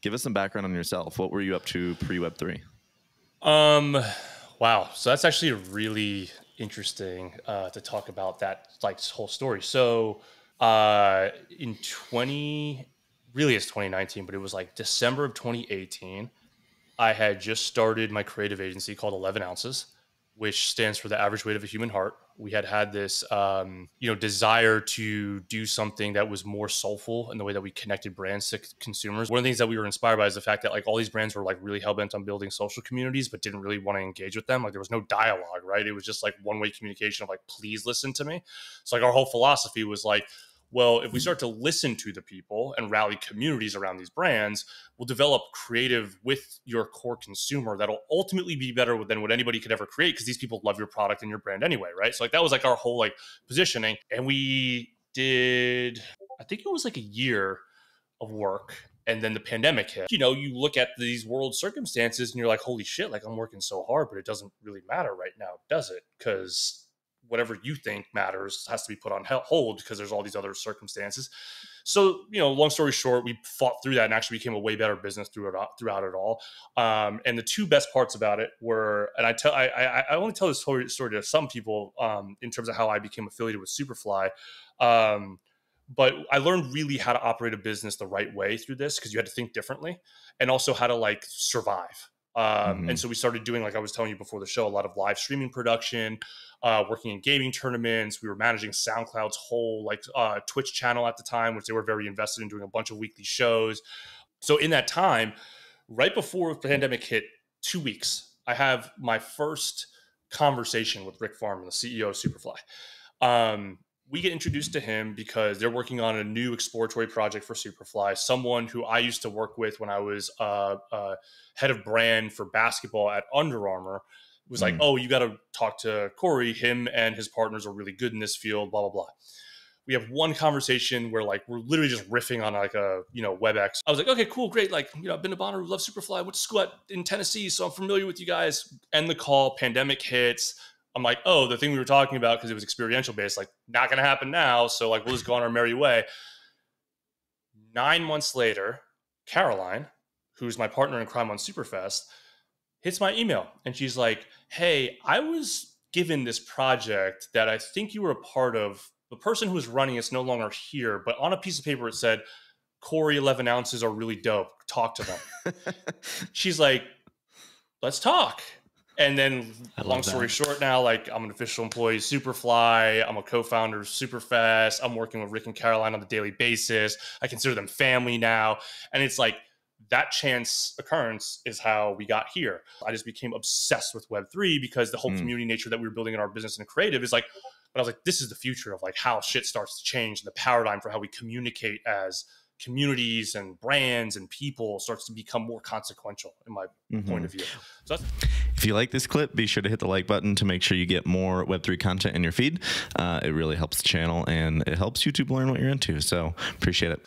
Give us some background on yourself. What were you up to pre-Web3? Wow. So that's actually really interesting to talk about that like whole story. So in 20, really it's 2019, but it was like December of 2018. I had just started my creative agency called 11 Ounces, which stands for the average weight of a human heart. We had this, desire to do something that was more soulful in the way that we connected brands to consumers. One of the things that we were inspired by is the fact that like all these brands were like really hell-bent on building social communities, but didn't really want to engage with them. Like there was no dialogue, right? It was just like one-way communication of like, please listen to me. So like our whole philosophy was like, well, if we start to listen to the people and rally communities around these brands, we'll develop creative with your core consumer that'll ultimately be better than what anybody could ever create because these people love your product and your brand anyway, right? So like that was like our whole like positioning. And we did, I think it was like a year of work. And then the pandemic hit. You know, you look at these world circumstances and you're like, holy shit, like I'm working so hard, but it doesn't really matter right now, does it? Because whatever you think matters has to be put on hold because there's all these other circumstances. So, you know, long story short, we fought through that and actually became a way better business throughout it all. And the two best parts about it were, and I only tell this story to some people in terms of how I became affiliated with Superfly. But I learned really how to operate a business the right way through this because you had to think differently and also how to like survive. And so we started doing, like I was telling you before the show, a lot of live streaming production, working in gaming tournaments. We were managing SoundCloud's whole like Twitch channel at the time, which they were very invested in, doing a bunch of weekly shows. So in that time, right before the pandemic hit, 2 weeks, I have my first conversation with Rick Farman, the CEO of Superfly. We get introduced to him because they're working on a new exploratory project for Superfly. Someone who I used to work with when I was head of brand for basketball at Under Armour was like, oh, you got to talk to Corey. Him and his partners are really good in this field, blah, blah, blah. We have one conversation where like we're literally just riffing on like a, WebEx. I was like, okay, cool, great. Like, I've been to Bonnaroo, love Superfly. I went to school in Tennessee, so I'm familiar with you guys. End the call, pandemic hits. I'm like, oh, the thing we were talking about, because it was experiential based, like not going to happen now. So like, we'll just go on our merry way. 9 months later, Caroline, who's my partner in crime on Superfest, hits my email. And she's like, hey, I was given this project that I think you were a part of. The person who was running it's no longer here, but on a piece of paper, it said, Corey 11 Ounces are really dope. Talk to them. She's like, let's talk. And then long story short now, like I'm an official employee of Superfly. I'm a co-founder of Superfest. I'm working with Rick and Caroline on a daily basis. I consider them family now. And it's like that chance occurrence is how we got here. I just became obsessed with Web3 because the whole community nature that we were building in our business and creative is like, but I was like, this is the future of like how shit starts to change and the paradigm for how we communicate as communities and brands and people starts to become more consequential in my point of view. So if you like this clip, be sure to hit the like button to make sure you get more Web3 content in your feed. It really helps the channel and it helps YouTube learn what you're into. So appreciate it.